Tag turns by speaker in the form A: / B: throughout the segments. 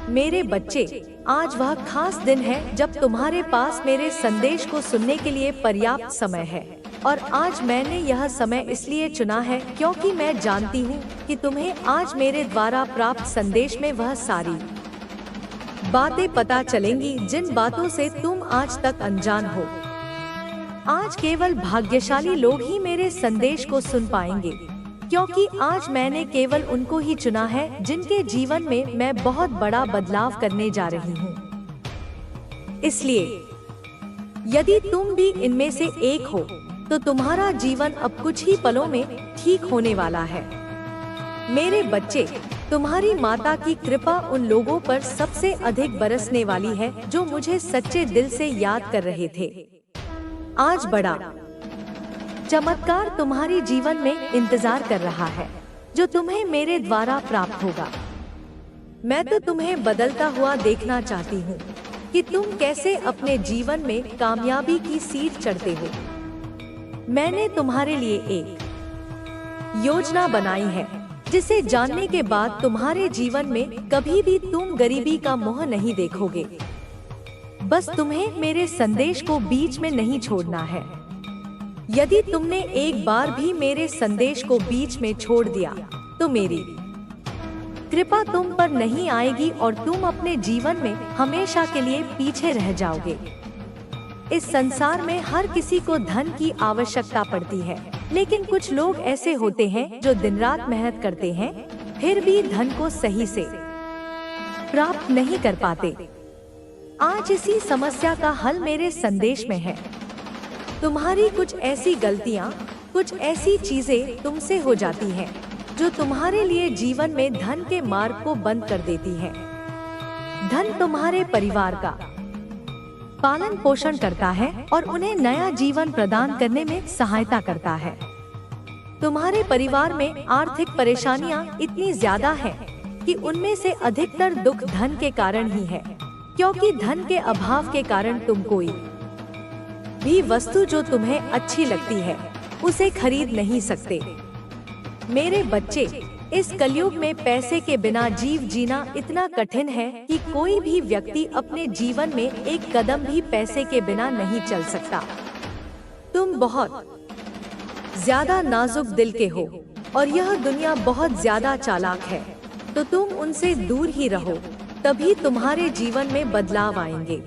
A: मेरे बच्चे, आज वह खास दिन है जब तुम्हारे पास मेरे संदेश को सुनने के लिए पर्याप्त समय है। और आज मैंने यह समय इसलिए चुना है क्योंकि मैं जानती हूँ कि तुम्हें आज मेरे द्वारा प्राप्त संदेश में वह सारी बातें पता चलेंगी जिन बातों से तुम आज तक अनजान हो। आज केवल भाग्यशाली लोग ही मेरे संदेश को सुन पाएंगे, क्योंकि आज मैंने केवल उनको ही चुना है जिनके जीवन में मैं बहुत बड़ा बदलाव करने जा रही हूँ। इसलिए यदि तुम भी इनमें से एक हो, तो तुम्हारा जीवन अब कुछ ही पलों में ठीक होने वाला है। मेरे बच्चे, तुम्हारी माता की कृपा उन लोगों पर सबसे अधिक बरसने वाली है जो मुझे सच्चे दिल से याद कर रहे थे। आज बड़ा चमत्कार तुम्हारी जीवन में इंतजार कर रहा है, जो तुम्हें मेरे द्वारा प्राप्त होगा। मैं तो तुम्हें बदलता हुआ देखना चाहती हूँ कि तुम कैसे अपने जीवन में कामयाबी की सीढ़ी चढ़ते हो। मैंने तुम्हारे लिए एक योजना बनाई है, जिसे जानने के बाद तुम्हारे जीवन में कभी भी तुम गरीबी का मुंह नहीं देखोगे। बस तुम्हें मेरे संदेश को बीच में नहीं छोड़ना है। यदि तुमने एक बार भी मेरे संदेश को बीच में छोड़ दिया, तो मेरी कृपा तुम पर नहीं आएगी और तुम अपने जीवन में हमेशा के लिए पीछे रह जाओगे। इस संसार में हर किसी को धन की आवश्यकता पड़ती है, लेकिन कुछ लोग ऐसे होते हैं जो दिन रात मेहनत करते हैं, फिर भी धन को सही से प्राप्त नहीं कर पाते। आज इसी समस्या का हल मेरे संदेश में है। तुम्हारी कुछ ऐसी गलतियाँ, कुछ ऐसी चीजें तुमसे हो जाती हैं, जो तुम्हारे लिए जीवन में धन के मार्ग को बंद कर देती हैं। धन तुम्हारे परिवार का पालन पोषण करता है और उन्हें नया जीवन प्रदान करने में सहायता करता है। तुम्हारे परिवार में आर्थिक परेशानियां इतनी ज्यादा हैं कि उनमें से अधिकतर दुख धन के कारण ही है, क्योंकि धन के अभाव के कारण तुम कोई भी वस्तु जो तुम्हें अच्छी लगती है उसे खरीद नहीं सकते। मेरे बच्चे, इस कलयुग में पैसे के बिना जीना इतना कठिन है कि कोई भी व्यक्ति अपने जीवन में एक कदम भी पैसे के बिना नहीं चल सकता। तुम बहुत ज्यादा नाजुक दिल के हो और यह दुनिया बहुत ज्यादा चालाक है, तो तुम उनसे दूर ही रहो, तभी तुम्हारे जीवन में बदलाव आएंगे।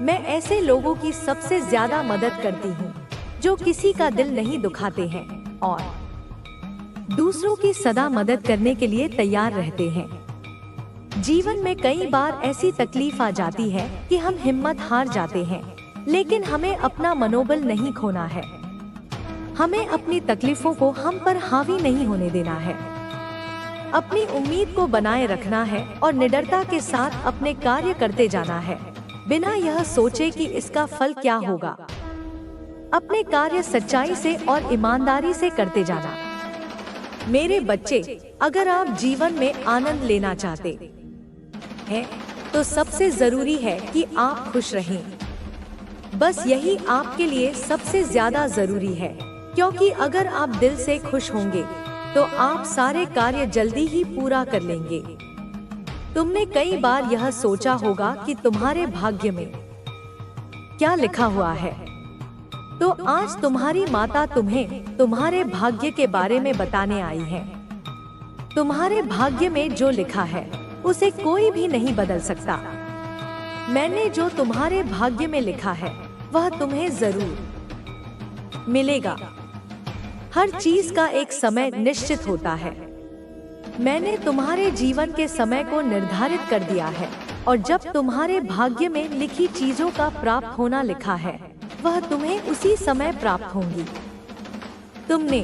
A: मैं ऐसे लोगों की सबसे ज्यादा मदद करती हूँ जो किसी का दिल नहीं दुखाते हैं और दूसरों की सदा मदद करने के लिए तैयार रहते हैं। जीवन में कई बार ऐसी तकलीफ आ जाती है कि हम हिम्मत हार जाते हैं, लेकिन हमें अपना मनोबल नहीं खोना है। हमें अपनी तकलीफों को हम पर हावी नहीं होने देना है। अपनी उम्मीद को बनाए रखना है और निडरता के साथ अपने कार्य करते जाना है, बिना यह सोचे कि इसका फल क्या होगा। अपने कार्य सच्चाई से और ईमानदारी से करते जाना। मेरे बच्चे, अगर आप जीवन में आनंद लेना चाहते हैं, तो सबसे जरूरी है कि आप खुश रहें। बस यही आपके लिए सबसे ज्यादा जरूरी है, क्योंकि अगर आप दिल से खुश होंगे तो आप सारे कार्य जल्दी ही पूरा कर लेंगे। तुमने कई बार यह सोचा होगा कि तुम्हारे भाग्य में क्या लिखा हुआ है, तो आज तुम्हारी माता तुम्हें तुम्हारे भाग्य के बारे में बताने आई है। तुम्हारे भाग्य में जो लिखा है उसे कोई भी नहीं बदल सकता। मैंने जो तुम्हारे भाग्य में लिखा है वह तुम्हें जरूर मिलेगा। हर चीज का एक समय निश्चित होता है। मैंने तुम्हारे जीवन के समय को निर्धारित कर दिया है, और जब तुम्हारे भाग्य में लिखी चीजों का प्राप्त होना लिखा है, वह तुम्हें उसी समय प्राप्त होंगी। तुमने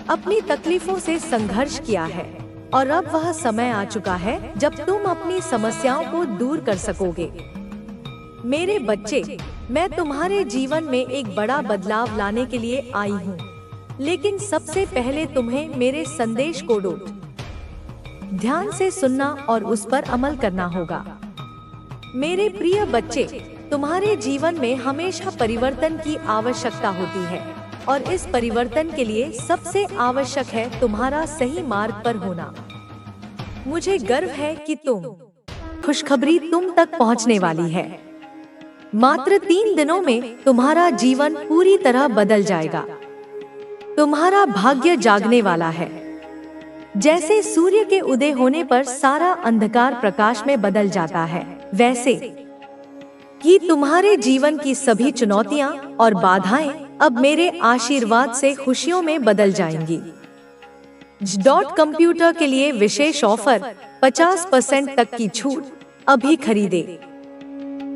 A: अपनी तकलीफों से संघर्ष किया है और अब वह समय आ चुका है जब तुम अपनी समस्याओं को दूर कर सकोगे। मेरे बच्चे, मैं तुम्हारे जीवन में एक बड़ा बदलाव लाने के लिए आई हूँ, लेकिन सबसे पहले तुम्हें मेरे संदेश को ध्यान से सुनना और उस पर अमल करना होगा। मेरे प्रिय बच्चे, तुम्हारे जीवन में हमेशा परिवर्तन की आवश्यकता होती है, और इस परिवर्तन के लिए सबसे आवश्यक है तुम्हारा सही मार्ग पर होना। मुझे गर्व है कि खुशखबरी तुम तक पहुंचने वाली है। मात्र 3 दिनों में तुम्हारा जीवन पूरी तरह बदल जाएगा। तुम्हारा भाग्य जागने वाला है। जैसे सूर्य के उदय होने पर सारा अंधकार प्रकाश में बदल जाता है, वैसे ही तुम्हारे जीवन की सभी चुनौतियां और बाधाएं अब मेरे आशीर्वाद से खुशियों में बदल जाएंगी। कंप्यूटर के लिए विशेष ऑफर 50% तक की छूट अभी खरीदे।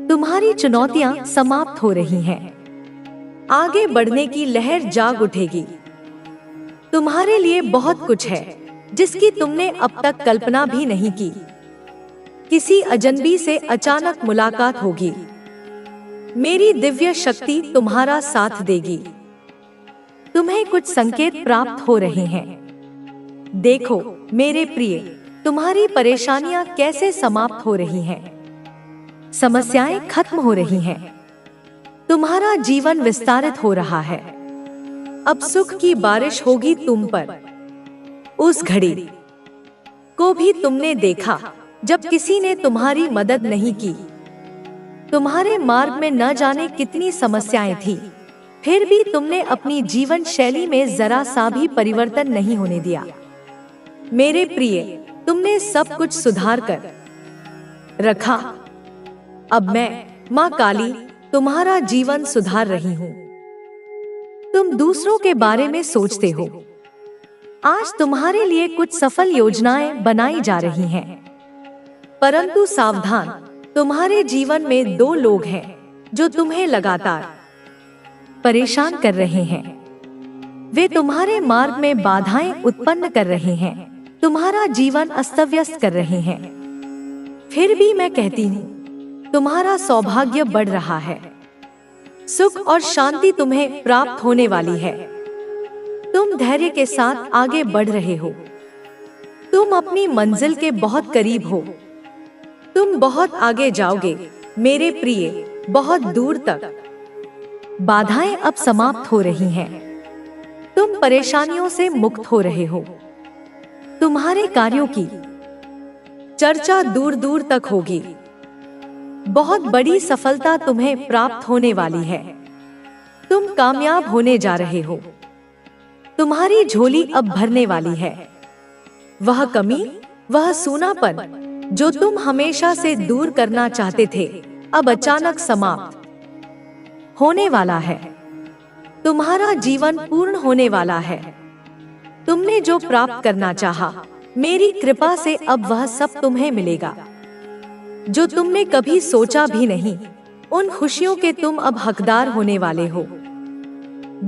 A: तुम्हारी चुनौतियां समाप्त हो रही हैं। आगे बढ़ने की लहर जाग उठेगी। तुम्हारे लिए बहुत कुछ है जिसकी तुमने अब तक कल्पना भी नहीं की। किसी अजनबी से अचानक मुलाकात होगी। मेरी दिव्य शक्ति तुम्हारा साथ देगी। तुम्हें कुछ संकेत प्राप्त हो रहे हैं। देखो मेरे प्रिय, तुम्हारी परेशानियां कैसे समाप्त हो रही हैं। समस्याएं खत्म हो रही हैं। तुम्हारा जीवन विस्तारित हो रहा है। अब सुख की बारिश होगी तुम पर। उस घड़ी को भी तुमने देखा जब किसी ने तुम्हारी मदद नहीं की। तुम्हारे मार्ग में न जाने कितनी समस्याएं थी, फिर भी तुमने अपनी जीवन शैली में जरा सा भी परिवर्तन नहीं होने दिया। मेरे प्रिय, तुमने सब कुछ सुधार कर रखा। अब मैं, माँ काली, तुम्हारा जीवन सुधार रही हूँ। तुम दूसरों के बारे में सोचते हो। आज तुम्हारे लिए कुछ सफल योजनाएं बनाई जा रही हैं। परंतु सावधान, तुम्हारे जीवन में 2 लोग हैं जो तुम्हें लगातार परेशान कर रहे हैं। वे तुम्हारे मार्ग में बाधाएं उत्पन्न कर रहे हैं, तुम्हारा जीवन अस्त-व्यस्त कर रहे हैं। फिर भी मैं कहती हूँ, तुम्हारा सौभाग्य बढ़ रहा है। सुख और शांति तुम्हें प्राप्त होने वाली है। तुम धैर्य के साथ आगे बढ़ रहे हो। तुम अपनी मंजिल के बहुत करीब हो। तुम बहुत आगे जाओगे मेरे प्रिय, बहुत दूर तक। बाधाएं अब समाप्त हो रही हैं। तुम परेशानियों से मुक्त हो रहे हो। तुम्हारे कार्यों की चर्चा दूर दूर तक होगी। बहुत बड़ी सफलता तुम्हें प्राप्त होने वाली है। तुम कामयाब होने जा रहे हो। तुम्हारी झोली अब भरने वाली है। वह कमी, वह सूनापन जो तुम हमेशा से दूर करना चाहते थे, अब अचानक समाप्त होने वाला है। तुम्हारा जीवन पूर्ण होने वाला है। तुमने जो प्राप्त करना चाहा, मेरी कृपा से अब वह सब तुम्हें मिलेगा जो तुमने कभी सोचा भी नहीं। उन खुशियों के तुम अब हकदार होने वाले हो।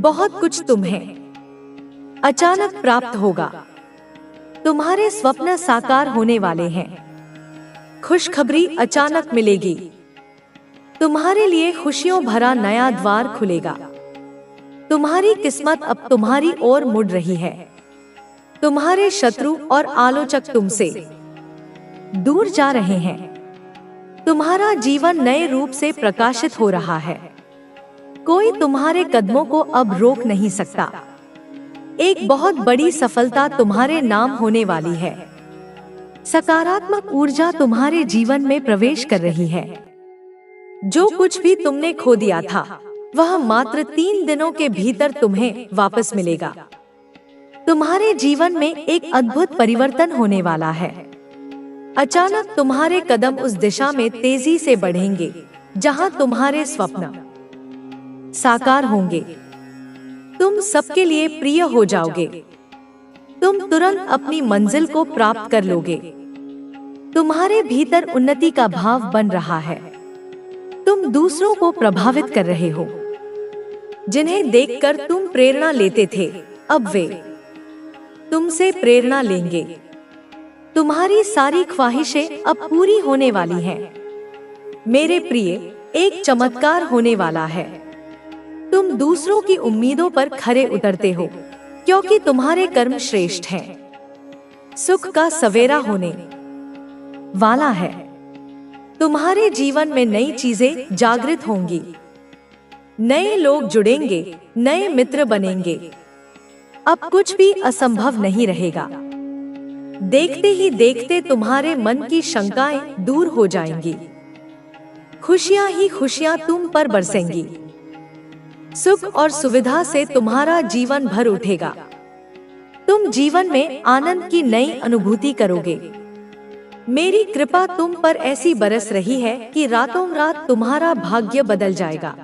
A: बहुत कुछ तुम्हें अचानक प्राप्त होगा। तुम्हारे स्वप्न साकार होने वाले हैं। खुशखबरी अचानक मिलेगी। तुम्हारे लिए खुशियों भरा नया द्वार खुलेगा। तुम्हारी किस्मत अब तुम्हारी ओर मुड़ रही है। तुम्हारे शत्रु और आलोचक तुमसे दूर जा रहे हैं। तुम्हारा जीवन नए रूप से प्रकाशित हो रहा है। कोई तुम्हारे कदमों को अब रोक नहीं सकता। एक बहुत बड़ी सफलता तुम्हारे नाम होने वाली है। सकारात्मक ऊर्जा तुम्हारे जीवन में प्रवेश कर रही है। जो कुछ भी तुमने खो दिया था, वह मात्र 3 दिनों के भीतर तुम्हें वापस मिलेगा। तुम्हारे जीवन में एक अद्भुत परिवर्तन होने वाला है। अचानक तुम्हारे कदम उस दिशा में तेजी से बढ़ेंगे जहां तुम्हारे स्वप्न साकार होंगे। तुम सबके लिए प्रिय हो जाओगे। तुम तुरंत अपनी मंजिल को प्राप्त कर लोगे। तुम्हारे भीतर उन्नति का भाव बन रहा है। तुम दूसरों को प्रभावित कर रहे हो। जिन्हें देखकर तुम प्रेरणा लेते थे, अब वे तुमसे प्रेरणा लेंगे। तुम्हारी सारी ख्वाहिशें अब पूरी होने वाली हैं। मेरे प्रिय, एक चमत्कार होने वाला है। तुम दूसरों की उम्मीदों पर खरे उतरते हो, क्योंकि तुम्हारे कर्म श्रेष्ठ हैं। सुख का सवेरा होने वाला है। तुम्हारे जीवन में नई चीजें जागृत होंगी। नए लोग जुड़ेंगे, नए मित्र बनेंगे। अब कुछ भी असंभव नहीं रहेगा। देखते ही देखते तुम्हारे मन की शंकाएं दूर हो जाएंगी। खुशियां ही खुशियां तुम पर बरसेंगी। सुख और सुविधा से तुम्हारा जीवन भर उठेगा। तुम जीवन में आनंद की नई अनुभूति करोगे। मेरी कृपा तुम पर ऐसी बरस रही है कि रातों रात तुम्हारा भाग्य बदल जाएगा।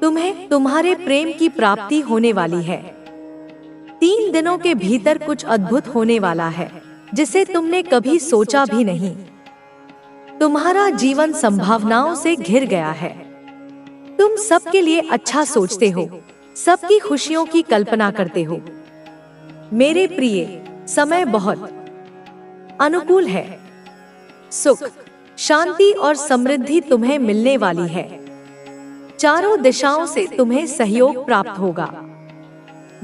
A: तुम्हें तुम्हारे प्रेम की प्राप्ति होने वाली है। 3 दिनों के भीतर कुछ अद्भुत होने वाला है, जिसे तुमने कभी सोचा भी नहीं। तुम्हारा जीवन संभावनाओं से घिर गया है। तुम सबके लिए अच्छा सोचते हो, सबकी खुशियों की कल्पना करते हो। मेरे प्रिय, समय बहुत अनुकूल है। सुख, शांति और समृद्धि तुम्हें मिलने वाली है। चारों दिशाओं से तुम्हें सहयोग प्राप्त होगा।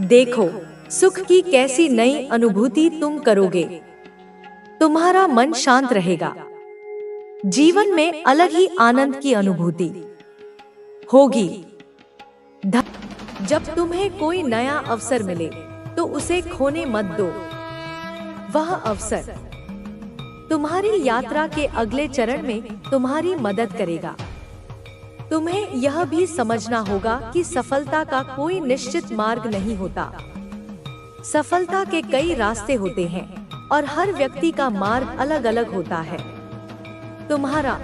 A: देखो, सुख की कैसी नई अनुभूति तुम करोगे। तुम्हारा मन शांत रहेगा। जीवन में अलग ही आनंद की अनुभूति होगी। जब तुम्हें कोई नया अवसर मिले तो उसे खोने मत दो। वह अवसर तुम्हारी यात्रा के अगले चरण में तुम्हारी मदद करेगा। तुम्हें यह भी समझना होगा कि सफलता का कोई निश्चित मार्ग नहीं होता। सफलता के कई रास्ते होते हैं और हर व्यक्ति का मार्ग अलग अलग होता है। तुम्हारा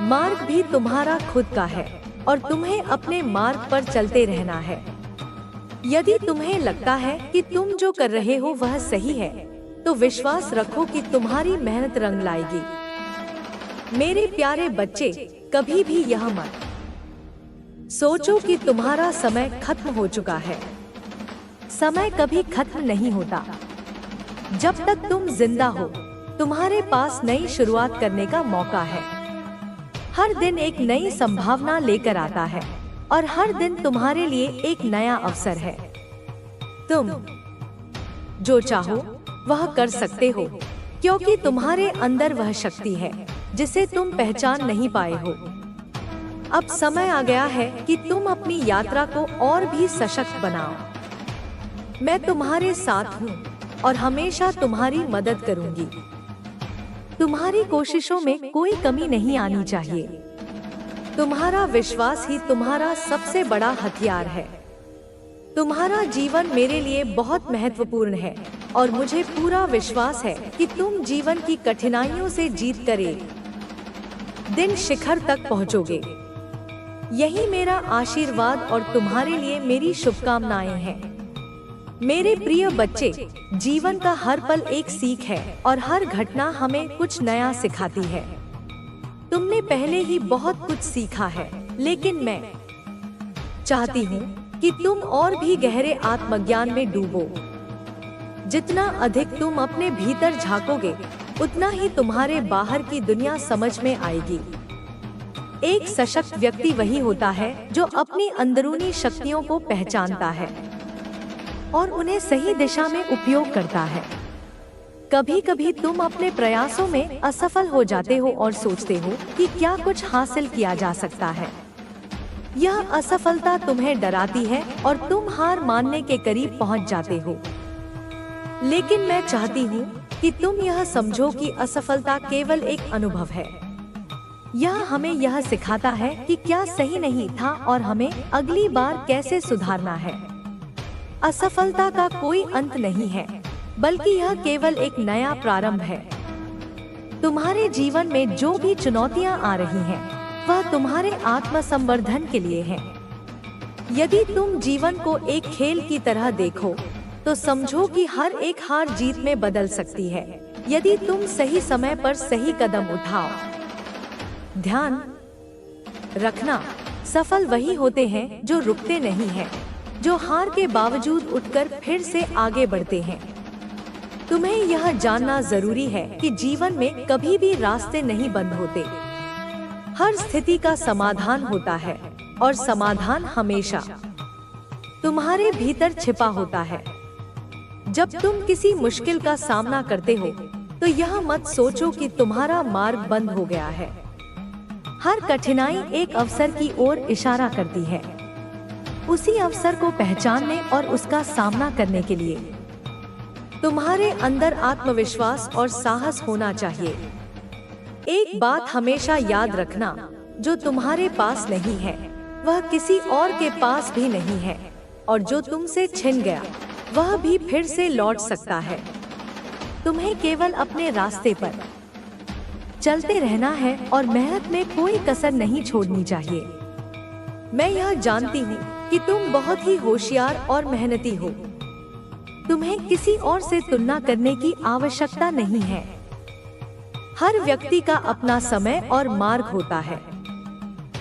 A: मार्ग भी तुम्हारा खुद का है और तुम्हें अपने मार्ग पर चलते रहना है। यदि तुम्हें लगता है कि तुम जो कर रहे हो वह सही है, तो विश्वास रखो कि तुम्हारी मेहनत रंग लाएगी। मेरे प्यारे बच्चे, कभी भी यह मत सोचो कि तुम्हारा समय खत्म हो चुका है। समय कभी खत्म नहीं होता। जब तक तुम जिंदा हो, तुम्हारे पास नई शुरुआत करने का मौका है। हर दिन एक नई संभावना लेकर आता है और हर दिन तुम्हारे लिए एक नया अवसर है। तुम जो चाहो वह कर सकते हो, क्योंकि तुम्हारे अंदर वह शक्ति है जिसे तुम पहचान नहीं पाए हो। अब समय आ गया है कि तुम अपनी यात्रा को और भी सशक्त बनाओ। मैं तुम्हारे साथ हूँ और हमेशा तुम्हारी मदद करूंगी। तुम्हारी कोशिशों में कोई कमी नहीं आनी चाहिए। तुम्हारा विश्वास ही तुम्हारा सबसे बड़ा हथियार है। तुम्हारा जीवन मेरे लिए बहुत महत्वपूर्ण है और मुझे पूरा विश्वास है कि तुम जीवन की कठिनाइयों से जीत कर एक दिन शिखर तक पहुंचोगे। यही मेरा आशीर्वाद और तुम्हारे लिए मेरी शुभकामनाएं हैं। मेरे प्रिय बच्चे, जीवन का हर पल एक सीख है और हर घटना हमें कुछ नया सिखाती है। तुमने पहले ही बहुत कुछ सीखा है, लेकिन मैं चाहती हूँ कि तुम और भी गहरे आत्मज्ञान में डूबो। जितना अधिक तुम अपने भीतर झांकोगे, उतना ही तुम्हारे बाहर की दुनिया समझ में आएगी। एक सशक्त व्यक्ति वही होता है जो अपनी अंदरूनी शक्तियों को पहचानता है और उन्हें सही दिशा में उपयोग करता है। कभी कभी तुम अपने प्रयासों में असफल हो जाते हो और सोचते हो कि क्या कुछ हासिल किया जा सकता है। यह असफलता तुम्हें डराती है और तुम हार मानने के करीब पहुंच जाते हो। लेकिन मैं चाहती हूँ कि तुम यह समझो कि असफलता केवल एक अनुभव है। यह हमें यह सिखाता है कि क्या सही नहीं था और हमें अगली बार कैसे सुधारना है। असफलता का कोई अंत नहीं है, बल्कि यह केवल एक नया प्रारंभ है। तुम्हारे जीवन में जो भी चुनौतियां आ रही हैं, वह तुम्हारे आत्मसंवर्धन के लिए है। यदि तुम जीवन को एक खेल की तरह देखो, तो समझो कि हर एक हार जीत में बदल सकती है, यदि तुम सही समय पर सही कदम उठाओ। ध्यान रखना, सफल वही होते हैं जो रुकते नहीं हैं, जो हार के बावजूद उठकर फिर से आगे बढ़ते हैं। तुम्हें यह जानना जरूरी है कि जीवन में कभी भी रास्ते नहीं बंद होते। हर स्थिति का समाधान होता है और समाधान हमेशा तुम्हारे भीतर छिपा होता है। जब तुम किसी मुश्किल का सामना करते हो, तो यह मत सोचो कि तुम्हारा मार्ग बंद हो गया है। हर कठिनाई एक अवसर की ओर इशारा करती है। उसी अवसर को पहचानने और उसका सामना करने के लिए तुम्हारे अंदर आत्मविश्वास और साहस होना चाहिए। एक बात हमेशा याद रखना, जो तुम्हारे पास नहीं है वह किसी और के पास भी नहीं है, और जो तुमसे छिन गया वह भी फिर से लौट सकता है। तुम्हें केवल अपने रास्ते पर चलते रहना है और मेहनत में कोई कसर नहीं छोड़नी चाहिए। मैं यह जानती हूँ कि तुम बहुत ही होशियार और मेहनती हो। तुम्हें किसी और से तुलना करने की आवश्यकता नहीं है। हर व्यक्ति का अपना समय और मार्ग होता है।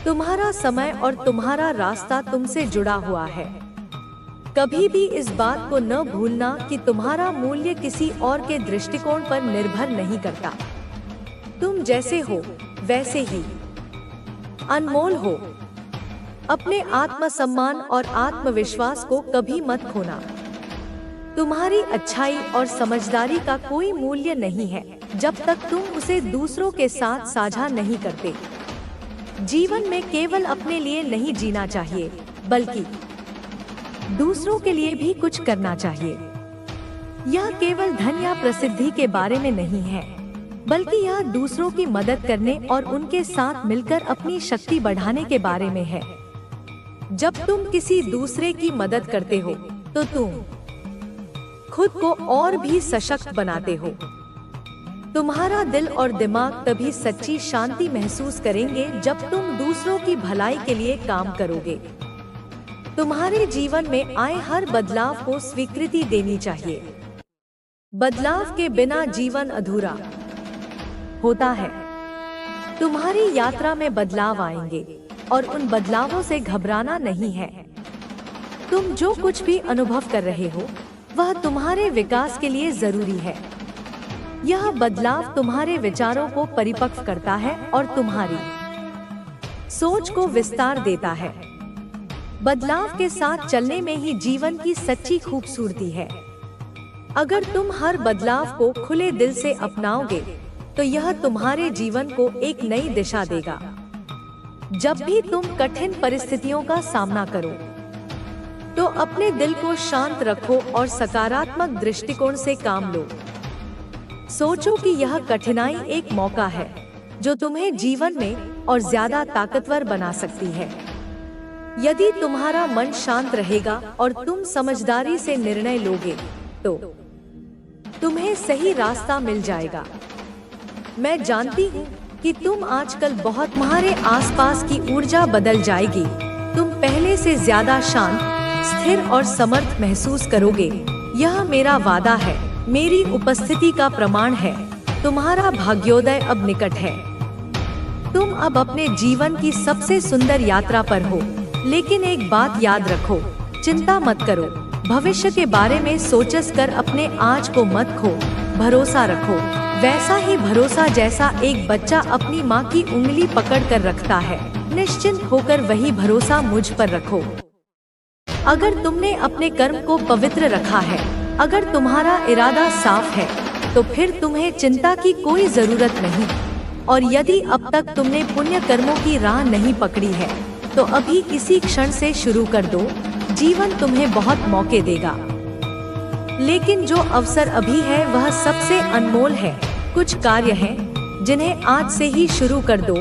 A: तुम्हारा समय और तुम्हारा रास्ता तुमसे जुड़ा हुआ है। कभी भी इस बात को न भूलना कि तुम्हारा मूल्य किसी और के दृष्टिकोण पर निर्भर नहीं करता। तुम जैसे हो वैसे ही अनमोल हो। अपने आत्मसम्मान और आत्मविश्वास को कभी मत खोना। तुम्हारी अच्छाई और समझदारी का कोई मूल्य नहीं है जब तक तुम उसे दूसरों के साथ साझा नहीं करते। जीवन में केवल अपने लिए नहीं जीना चाहिए, बल्कि दूसरों के लिए भी कुछ करना चाहिए। यह केवल धन या प्रसिद्धि के बारे में नहीं है, बल्कि यह दूसरों की मदद करने और उनके साथ मिलकर अपनी शक्ति बढ़ाने के बारे में है। जब तुम किसी दूसरे की मदद करते हो तो तुम खुद को और भी सशक्त बनाते हो। तुम्हारा दिल और दिमाग तभी सच्ची शांति महसूस करेंगे जब तुम दूसरों की भलाई के लिए काम करोगे। तुम्हारे जीवन में आए हर बदलाव को स्वीकृति देनी चाहिए। बदलाव के बिना जीवन अधूरा होता है। तुम्हारी यात्रा में बदलाव आएंगे और उन बदलावों से घबराना नहीं है। तुम जो कुछ भी अनुभव कर रहे हो वह तुम्हारे विकास के लिए जरूरी है। यह बदलाव तुम्हारे विचारों को परिपक्व करता है और तुम्हारी सोच को विस्तार देता है। बदलाव के साथ चलने में ही जीवन की सच्ची खूबसूरती है। अगर तुम हर बदलाव को खुले दिल से अपनाओगे तो यह तुम्हारे जीवन को एक नई दिशा देगा। जब भी तुम कठिन परिस्थितियों का सामना करो तो अपने दिल को शांत रखो और सकारात्मक दृष्टिकोण से काम लो। सोचो कि यह कठिनाई एक मौका है जो तुम्हें जीवन में और ज्यादा ताकतवर बना सकती है। यदि तुम्हारा मन शांत रहेगा और तुम समझदारी से निर्णय लोगे तो तुम्हें सही रास्ता मिल जाएगा। मैं जानती हूँ कि तुम आजकल बहुत तुम्हारे आसपास की ऊर्जा बदल जाएगी। तुम पहले से ज्यादा शांत, स्थिर और समर्थ महसूस करोगे। यह मेरा वादा है, मेरी उपस्थिति का प्रमाण है। तुम्हारा भाग्योदय अब निकट है। तुम अब अपने जीवन की सबसे सुंदर यात्रा पर हो। लेकिन एक बात याद रखो, चिंता मत करो। भविष्य के बारे में सोचस कर अपने आज को मत खो। भरोसा रखो, वैसा ही भरोसा जैसा एक बच्चा अपनी माँ की उंगली पकड़ कर रखता है। निश्चिंत होकर वही भरोसा मुझ पर रखो। अगर तुमने अपने कर्म को पवित्र रखा है, अगर तुम्हारा इरादा साफ है, तो फिर तुम्हें चिंता की कोई जरूरत नहीं। और यदि अब तक तुमने पुण्य कर्मों की राह नहीं पकड़ी है तो अभी इसी क्षण से शुरू कर दो। जीवन तुम्हें बहुत मौके देगा, लेकिन जो अवसर अभी है वह सबसे अनमोल है। कुछ कार्य हैं जिन्हें आज से ही शुरू कर दो,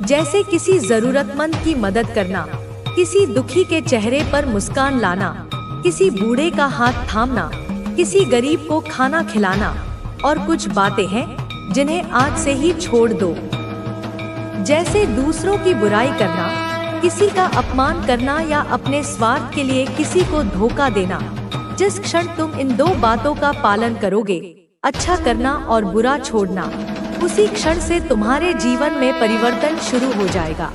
A: जैसे किसी जरूरतमंद की मदद करना, किसी दुखी के चेहरे पर मुस्कान लाना, किसी बूढ़े का हाथ थामना, किसी गरीब को खाना खिलाना। और कुछ बातें हैं जिन्हें आज से ही छोड़ दो, जैसे दूसरों की बुराई करना, किसी का अपमान करना या अपने स्वार्थ के लिए किसी को धोखा देना। जिस क्षण तुम इन दो बातों का पालन करोगे, अच्छा करना और बुरा छोड़ना, उसी क्षण से तुम्हारे जीवन में परिवर्तन शुरू हो जाएगा।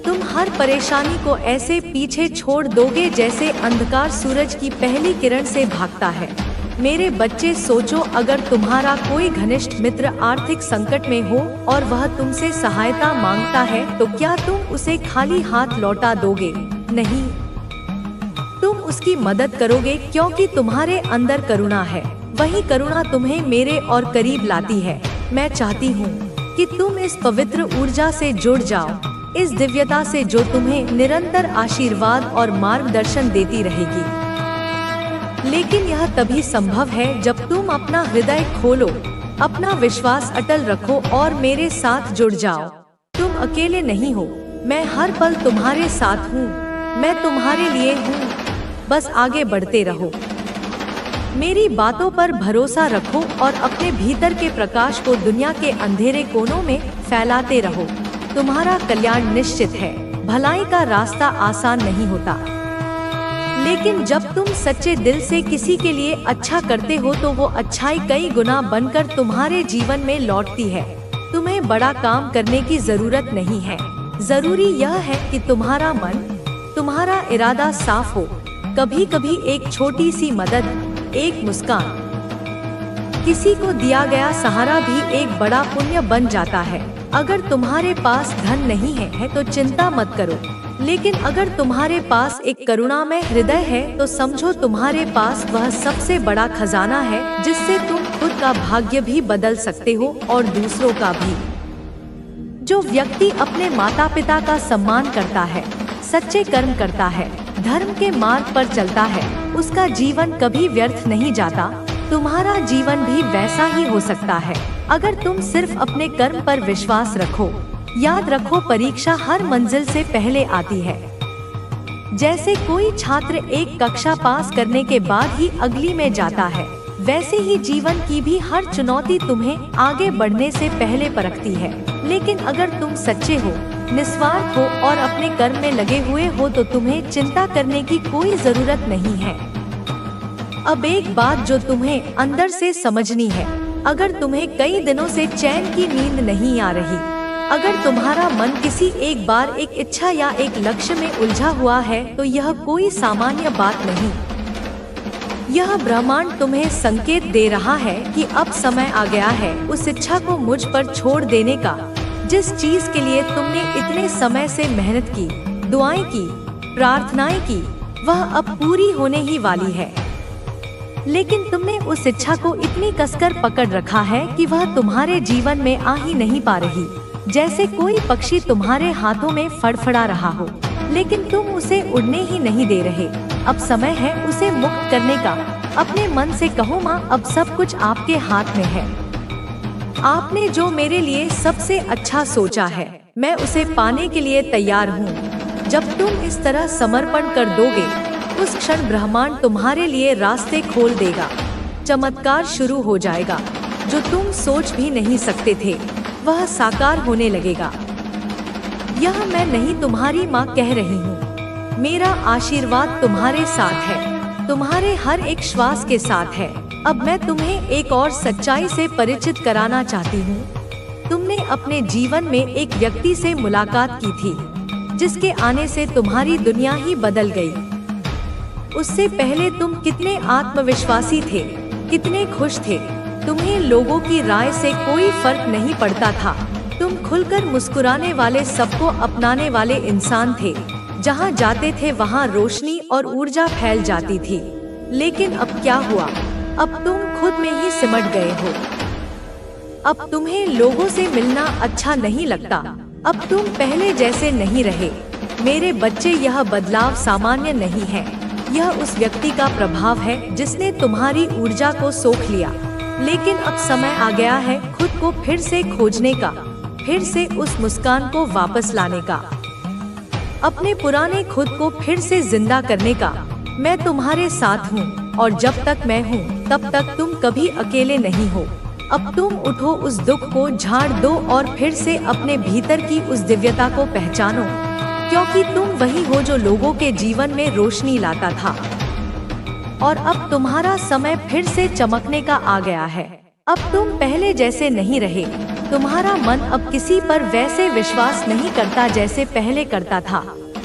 A: तुम हर परेशानी को ऐसे पीछे छोड़ दोगे जैसे अंधकार सूरज की पहली किरण से भागता है। मेरे बच्चे, सोचो, अगर तुम्हारा कोई घनिष्ठ मित्र आर्थिक संकट में हो और वह तुमसे सहायता मांगता है तो क्या तुम उसे खाली हाथ लौटा दोगे? नहीं, तुम उसकी मदद करोगे क्योंकि तुम्हारे अंदर करुणा है। वही करुणा तुम्हें मेरे और करीब लाती है। मैं चाहती हूँ कि तुम इस पवित्र ऊर्जा से जुड़ जाओ, इस दिव्यता से जो तुम्हें निरंतर आशीर्वाद और मार्गदर्शन देती रहेगी। लेकिन यह तभी संभव है जब तुम अपना हृदय खोलो, अपना विश्वास अटल रखो और मेरे साथ जुड़ जाओ। तुम अकेले नहीं हो, मैं हर पल तुम्हारे साथ हूँ, मैं तुम्हारे लिए हूँ। बस आगे बढ़ते रहो, मेरी बातों पर भरोसा रखो और अपने भीतर के प्रकाश को दुनिया के अंधेरे कोनों में फैलाते रहो। तुम्हारा कल्याण निश्चित है। भलाई का रास्ता आसान नहीं होता, लेकिन जब तुम सच्चे दिल से किसी के लिए अच्छा करते हो तो वो अच्छाई कई गुना बनकर तुम्हारे जीवन में लौटती है। तुम्हें बड़ा काम करने की जरूरत नहीं है, जरूरी यह है कि तुम्हारा मन, तुम्हारा इरादा साफ हो। कभी कभी एक छोटी सी मदद, एक मुस्कान, किसी को दिया गया सहारा भी एक बड़ा पुण्य बन जाता है। अगर तुम्हारे पास धन नहीं है तो चिंता मत करो, लेकिन अगर तुम्हारे पास एक करुणामय हृदय है तो समझो तुम्हारे पास वह सबसे बड़ा खजाना है जिससे तुम खुद का भाग्य भी बदल सकते हो और दूसरों का भी। जो व्यक्ति अपने माता पिता का सम्मान करता है, सच्चे कर्म करता है, धर्म के मार्ग पर चलता है, उसका जीवन कभी व्यर्थ नहीं जाता। तुम्हारा जीवन भी वैसा ही हो सकता है अगर तुम सिर्फ अपने कर्म पर विश्वास रखो। याद रखो, परीक्षा हर मंजिल से पहले आती है। जैसे कोई छात्र एक कक्षा पास करने के बाद ही अगली में जाता है, वैसे ही जीवन की भी हर चुनौती तुम्हें आगे बढ़ने से पहले परखती है। लेकिन अगर तुम सच्चे हो, निस्वार्थ हो और अपने कर्म में लगे हुए हो तो तुम्हें चिंता करने की कोई जरूरत नहीं है। अब एक बात जो तुम्हें अंदर से समझनी है, अगर तुम्हें कई दिनों से चैन की नींद नहीं आ रही, अगर तुम्हारा मन किसी एक बार एक इच्छा या एक लक्ष्य में उलझा हुआ है तो यह कोई सामान्य बात नहीं। यह ब्रह्मांड तुम्हें संकेत दे रहा है कि अब समय आ गया है उस इच्छा को मुझ पर छोड़ देने का। जिस चीज के लिए तुमने इतने समय से मेहनत की, दुआएं की, प्रार्थनाएं की, वह अब पूरी होने ही वाली है। लेकिन तुमने उस इच्छा को इतनी कसकर पकड़ रखा है कि वह तुम्हारे जीवन में आ ही नहीं पा रही। जैसे कोई पक्षी तुम्हारे हाथों में फड़फड़ा रहा हो, लेकिन तुम उसे उड़ने ही नहीं दे रहे। अब समय है उसे मुक्त करने का। अपने मन से कहो, माँ, अब सब कुछ आपके हाथ में है। आपने जो मेरे लिए सबसे अच्छा सोचा है, मैं उसे पाने के लिए तैयार हूँ। जब तुम इस तरह समर्पण कर दोगे, उस क्षण ब्रह्मांड तुम्हारे लिए रास्ते खोल देगा। चमत्कार शुरू हो जाएगा। जो तुम सोच भी नहीं सकते थे, वह साकार होने लगेगा। यह मैं नहीं, तुम्हारी माँ कह रही हूँ। मेरा आशीर्वाद तुम्हारे साथ है, तुम्हारे हर एक श्वास के साथ है। अब मैं तुम्हें एक और सच्चाई से परिचित कराना चाहती हूँ। तुमने अपने जीवन में एक व्यक्ति से मुलाकात की थी जिसके आने से तुम्हारी दुनिया ही बदल गई। उससे पहले तुम कितने आत्मविश्वासी थे, कितने खुश थे। तुम्हें लोगों की राय से कोई फर्क नहीं पड़ता था। तुम खुलकर मुस्कुराने वाले, सबको अपनाने वाले इंसान थे। जहाँ जाते थे वहाँ रोशनी और ऊर्जा फैल जाती थी। लेकिन अब क्या हुआ? अब तुम खुद में ही सिमट गए हो। अब तुम्हें लोगों से मिलना अच्छा नहीं लगता। अब तुम पहले जैसे नहीं रहे। मेरे बच्चे, यह बदलाव सामान्य नहीं है। यह उस व्यक्ति का प्रभाव है जिसने तुम्हारी ऊर्जा को सोख लिया। लेकिन अब समय आ गया है खुद को फिर से खोजने का, फिर से उस मुस्कान को वापस लाने का, अपने पुराने खुद को फिर से जिंदा करने का। मैं तुम्हारे साथ हूँ और जब तक मैं हूँ तब तक तुम कभी अकेले नहीं हो। अब तुम उठो, उस दुख को झाड़ दो और फिर से अपने भीतर की उस दिव्यता को पहचानो, क्योंकि तुम वही हो जो लोगों के जीवन में रोशनी लाता था। और अब तुम्हारा समय फिर से चमकने का आ गया है। अब तुम पहले जैसे नहीं रहे। तुम्हारा मन अब किसी पर वैसे विश्वास नहीं करता जैसे पहले करता था।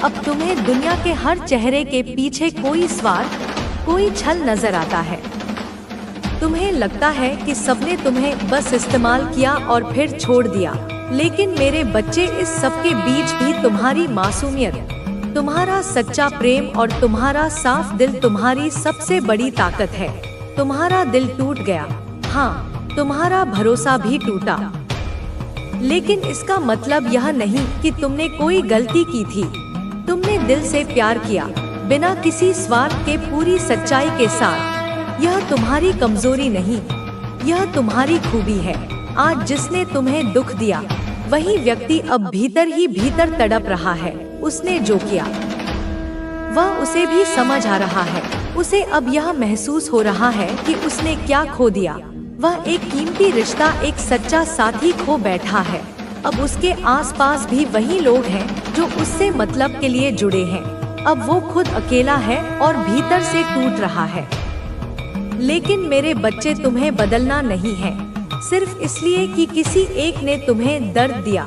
A: अब तुम्हें दुनिया के हर चेहरे के पीछे कोई स्वार्थ, कोई छल नजर आता है। तुम्हें लगता है कि सबने तुम्हें बस इस्तेमाल किया और फिर छोड़ दिया। लेकिन मेरे बच्चे, इस सब के बीच भी तुम्हारी मासूमियत, तुम्हारा सच्चा प्रेम और तुम्हारा साफ दिल तुम्हारी सबसे बड़ी ताकत है। तुम्हारा दिल टूट गया, हाँ, तुम्हारा भरोसा भी टूटा, लेकिन इसका मतलब यह नहीं कि तुमने कोई गलती की थी। तुमने दिल से प्यार किया, बिना किसी स्वार्थ के पूरी सच्चाई के साथ। यह तुम्हारी कमजोरी नहीं, यह तुम्हारी खूबी है। आज जिसने तुम्हें दुख दिया वही व्यक्ति अब भीतर ही भीतर तड़प रहा है। उसने जो किया वह उसे भी समझ आ रहा है। उसे अब यह महसूस हो रहा है कि उसने क्या खो दिया। वह एक कीमती रिश्ता, एक सच्चा साथी खो बैठा है। अब उसके आसपास भी वही लोग हैं जो उससे मतलब के लिए जुड़े हैं। अब वो खुद अकेला है और भीतर से टूट रहा है। लेकिन मेरे बच्चे, तुम्हें बदलना नहीं है सिर्फ इसलिए कि किसी एक ने तुम्हें दर्द दिया।